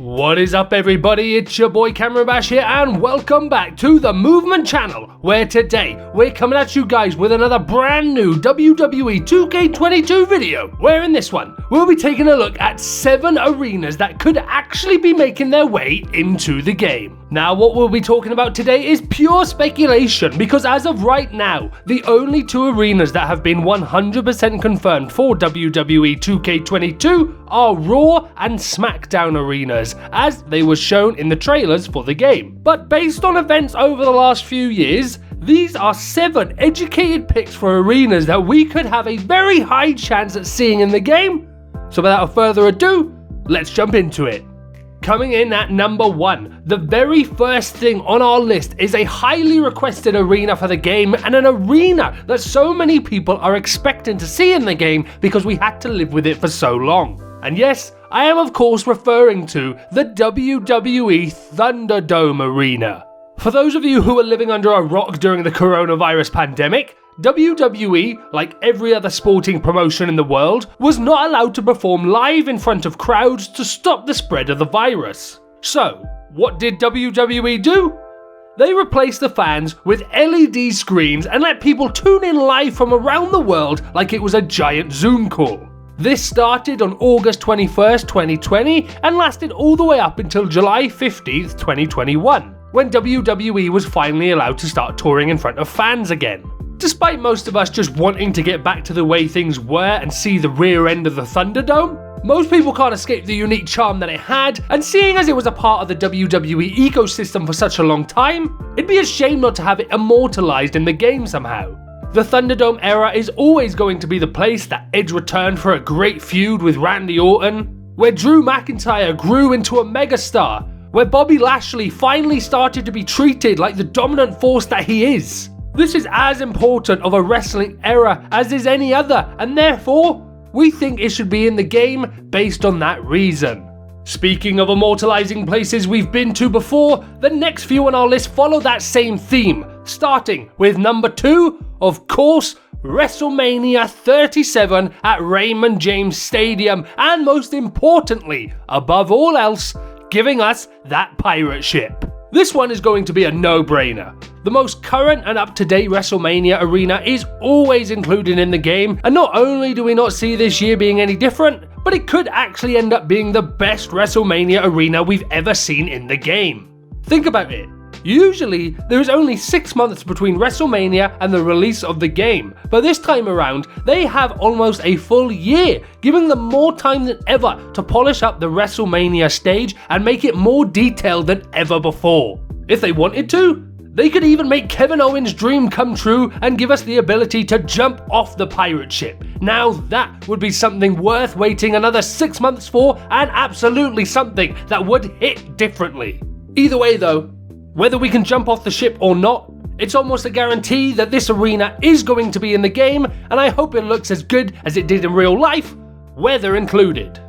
What is up everybody, it's your boy Camera Bash here and welcome back to the Movement channel, where today we're coming at you guys with another brand new WWE 2K22 video, where in this one we'll be taking a look at 7 arenas that could actually be making their way into the game. Now what we'll be talking about today is pure speculation, because as of right now, the only 2 arenas that have been 100% confirmed for WWE 2K22 are Raw and SmackDown arenas, as they were shown in the trailers for the game. But based on events over the last few years, these are 7 educated picks for arenas that we could have a very high chance at seeing in the game. So without further ado, let's jump into it. Coming in at number 1, the very first thing on our list is a highly requested arena for the game, and an arena that so many people are expecting to see in the game because we had to live with it for so long. And yes, I am of course referring to the WWE Thunderdome arena. For those of you who are living under a rock during the coronavirus pandemic, WWE, like every other sporting promotion in the world, was not allowed to perform live in front of crowds to stop the spread of the virus. So, what did WWE do? They replaced the fans with LED screens and let people tune in live from around the world like it was a giant Zoom call. This started on August 21st, 2020 and lasted all the way up until July 15th, 2021, when WWE was finally allowed to start touring in front of fans again. Despite most of us just wanting to get back to the way things were and see the rear end of the Thunderdome, most people can't escape the unique charm that it had, and seeing as it was a part of the WWE ecosystem for such a long time, it'd be a shame not to have it immortalized in the game somehow. The Thunderdome era is always going to be the place that Edge returned for a great feud with Randy Orton, where Drew McIntyre grew into a megastar, where Bobby Lashley finally started to be treated like the dominant force that he is. This is as important of a wrestling era as is any other, and therefore, we think it should be in the game based on that reason. Speaking of immortalizing places we've been to before, the next few on our list follow that same theme, starting with number 2, of course, WrestleMania 37 at Raymond James Stadium, and most importantly, above all else, giving us that pirate ship. This one is going to be a no-brainer. The most current and up-to-date WrestleMania arena is always included in the game, and not only do we not see this year being any different, but it could actually end up being the best WrestleMania arena we've ever seen in the game. Think about it. Usually, there is only 6 months between WrestleMania and the release of the game, but this time around, they have almost a full year, giving them more time than ever to polish up the WrestleMania stage and make it more detailed than ever before. If they wanted to, they could even make Kevin Owens' dream come true and give us the ability to jump off the pirate ship. Now that would be something worth waiting another 6 months for, and absolutely something that would hit differently. Either way though, whether we can jump off the ship or not, it's almost a guarantee that this arena is going to be in the game, and I hope it looks as good as it did in real life, weather included.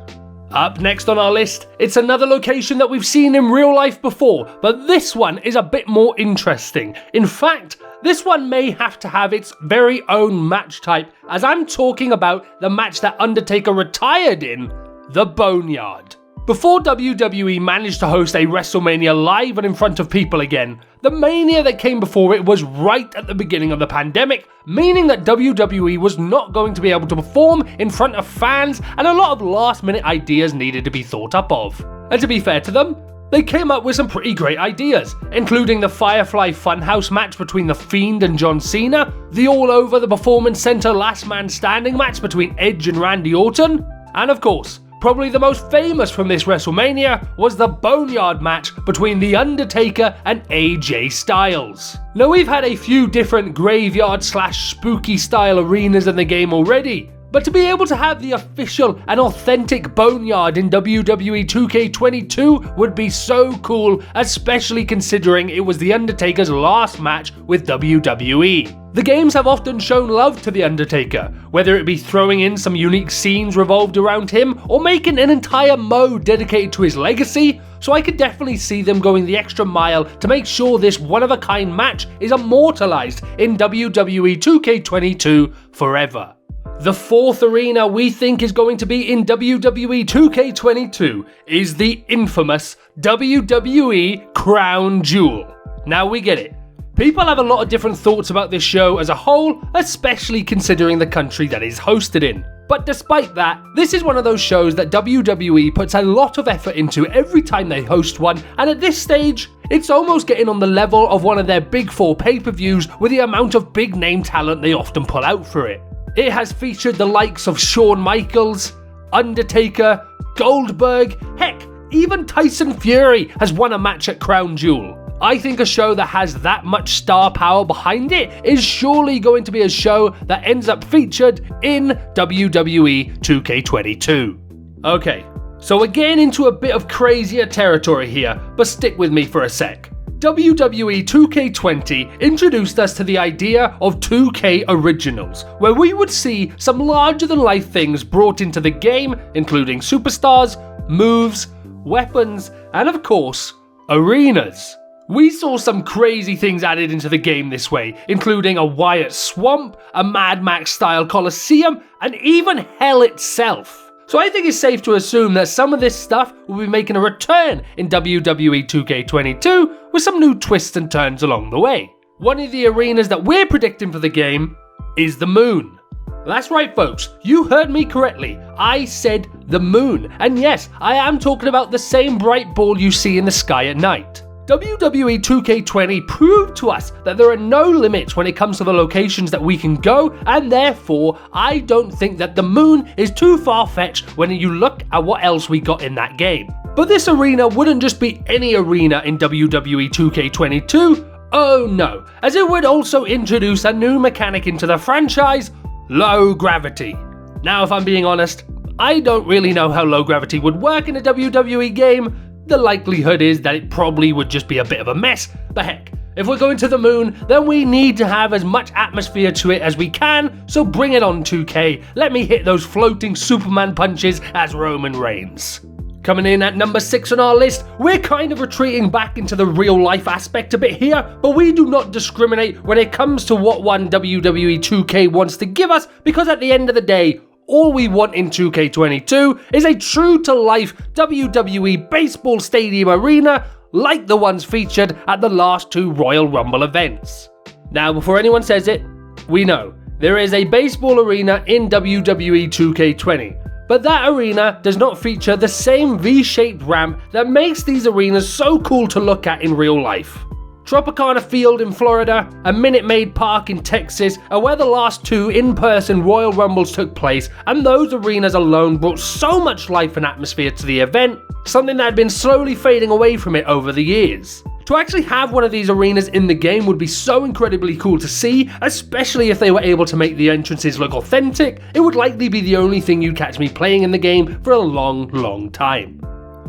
Up next on our list, it's another location that we've seen in real life before, but this one is a bit more interesting. In fact, this one may have to have its very own match type, as I'm talking about the match that Undertaker retired in, the Boneyard. Before WWE managed to host a WrestleMania live and in front of people again, the mania that came before it was right at the beginning of the pandemic, meaning that WWE was not going to be able to perform in front of fans, and a lot of last minute ideas needed to be thought up of. And to be fair to them, they came up with some pretty great ideas, including the Firefly Funhouse match between The Fiend and John Cena, the All Over the Performance Center Last Man Standing match between Edge and Randy Orton, and of course, probably the most famous from this WrestleMania was the Boneyard match between The Undertaker and AJ Styles. Now we've had a few different graveyard / spooky style arenas in the game already, but to be able to have the official and authentic Boneyard in WWE 2K22 would be so cool, especially considering it was The Undertaker's last match with WWE. The games have often shown love to The Undertaker, whether it be throwing in some unique scenes revolved around him or making an entire mode dedicated to his legacy, so I could definitely see them going the extra mile to make sure this one-of-a-kind match is immortalized in WWE 2K22 forever. The fourth arena we think is going to be in WWE 2K22 is the infamous WWE Crown Jewel. Now we get it. People have a lot of different thoughts about this show as a whole, especially considering the country that it's hosted in. But despite that, this is one of those shows that WWE puts a lot of effort into every time they host one, and at this stage, it's almost getting on the level of one of their big four pay-per-views with the amount of big name talent they often pull out for it. It has featured the likes of Shawn Michaels, Undertaker, Goldberg, heck, even Tyson Fury has won a match at Crown Jewel. I think a show that has that much star power behind it is surely going to be a show that ends up featured in WWE 2K22. Okay, so we're getting into a bit of crazier territory here, but stick with me for a sec. WWE 2K20 introduced us to the idea of 2K Originals, where we would see some larger-than-life things brought into the game, including superstars, moves, weapons, and of course, arenas. We saw some crazy things added into the game this way, including a Wyatt Swamp, a Mad Max-style Coliseum, and even Hell itself. So I think it's safe to assume that some of this stuff will be making a return in WWE 2K22 with some new twists and turns along the way. One of the arenas that we're predicting for the game is the moon. That's right folks, you heard me correctly. I said the moon. And yes, I am talking about the same bright ball you see in the sky at night. WWE 2K20 proved to us that there are no limits when it comes to the locations that we can go, and therefore I don't think that the moon is too far-fetched when you look at what else we got in that game. But this arena wouldn't just be any arena in WWE 2K22, oh no, as it would also introduce a new mechanic into the franchise, low gravity. Now if I'm being honest, I don't really know how low gravity would work in a WWE game. The likelihood is that it probably would just be a bit of a mess, but heck, if we're going to the moon, then we need to have as much atmosphere to it as we can, so bring it on 2K, let me hit those floating Superman punches as Roman Reigns. Coming in at number 6 on our list, we're kind of retreating back into the real life aspect a bit here, but we do not discriminate when it comes to what one WWE 2K wants to give us, because at the end of the day, all we want in 2K22 is a true-to-life WWE baseball stadium arena like the ones featured at the last 2 Royal Rumble events. Now, before anyone says it, we know there is a baseball arena in WWE 2K20, but that arena does not feature the same V-shaped ramp that makes these arenas so cool to look at in real life. Tropicana Field in Florida, and Minute Maid Park in Texas are where the last 2 in-person Royal Rumbles took place, and those arenas alone brought so much life and atmosphere to the event, something that had been slowly fading away from it over the years. To actually have one of these arenas in the game would be so incredibly cool to see, especially if they were able to make the entrances look authentic. It would likely be the only thing you'd catch me playing in the game for a long time.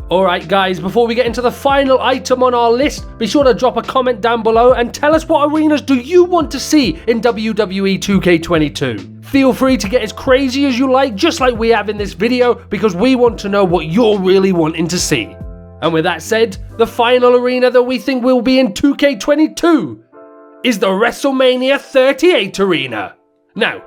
Alright guys, before we get into the final item on our list, be sure to drop a comment down below and tell us what arenas do you want to see in WWE 2K22. Feel free to get as crazy as you like, just like we have in this video, because we want to know what you're really wanting to see. And with that said, the final arena that we think will be in 2K22 is the WrestleMania 38 arena. Now,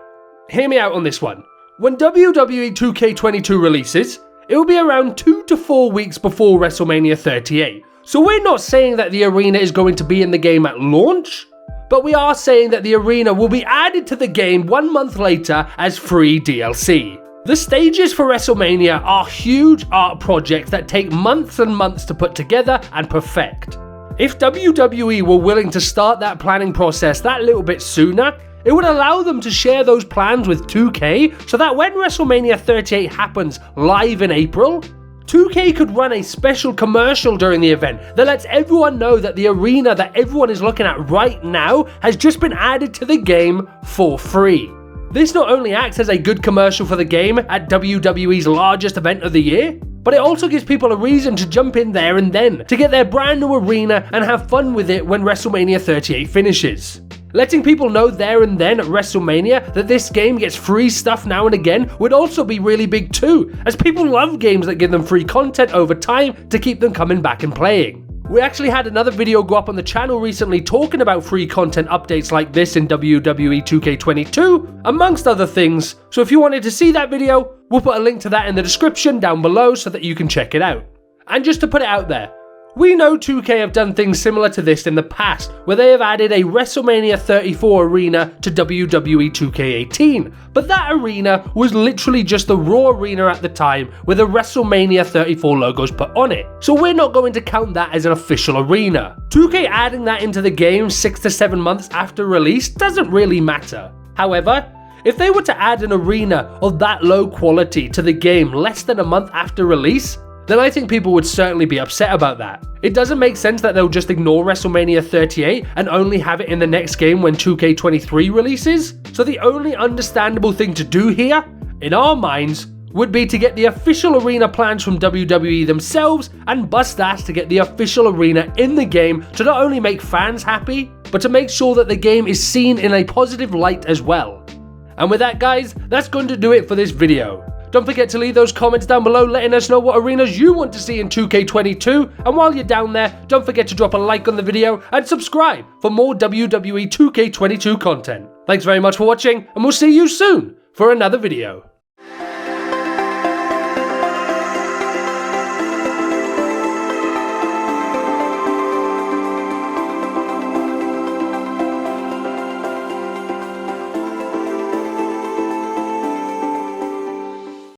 hear me out on this one. When WWE 2K22 releases, it will be around 2 to 4 weeks before WrestleMania 38. So we're not saying that the arena is going to be in the game at launch, but we are saying that the arena will be added to the game 1 month later as free DLC. The stages for WrestleMania are huge art projects that take months and months to put together and perfect. If WWE were willing to start that planning process that little bit sooner, it would allow them to share those plans with 2K so that when WrestleMania 38 happens live in April, 2K could run a special commercial during the event that lets everyone know that the arena that everyone is looking at right now has just been added to the game for free. This not only acts as a good commercial for the game at WWE's largest event of the year, but it also gives people a reason to jump in there and then to get their brand new arena and have fun with it when WrestleMania 38 finishes. Letting people know there and then at WrestleMania that this game gets free stuff now and again would also be really big too, as people love games that give them free content over time to keep them coming back and playing. We actually had another video go up on the channel recently talking about free content updates like this in WWE 2K22, amongst other things, so if you wanted to see that video, we'll put a link to that in the description down below so that you can check it out. And just to put it out there, we know 2K have done things similar to this in the past, where they have added a WrestleMania 34 arena to WWE 2K18, but that arena was literally just the Raw arena at the time with the WrestleMania 34 logos put on it, so we're not going to count that as an official arena. 2K adding that into the game 6 to 7 months after release doesn't really matter. However, if they were to add an arena of that low quality to the game less than a month after release, then I think people would certainly be upset about that. It doesn't make sense that they'll just ignore WrestleMania 38 and only have it in the next game when 2K23 releases. So the only understandable thing to do here, in our minds, would be to get the official arena plans from WWE themselves and bust ass to get the official arena in the game to not only make fans happy, but to make sure that the game is seen in a positive light as well. And with that guys, that's going to do it for this video. Don't forget to leave those comments down below letting us know what arenas you want to see in 2K22, and while you're down there, don't forget to drop a like on the video and subscribe for more WWE 2K22 content. Thanks very much for watching, and we'll see you soon for another video.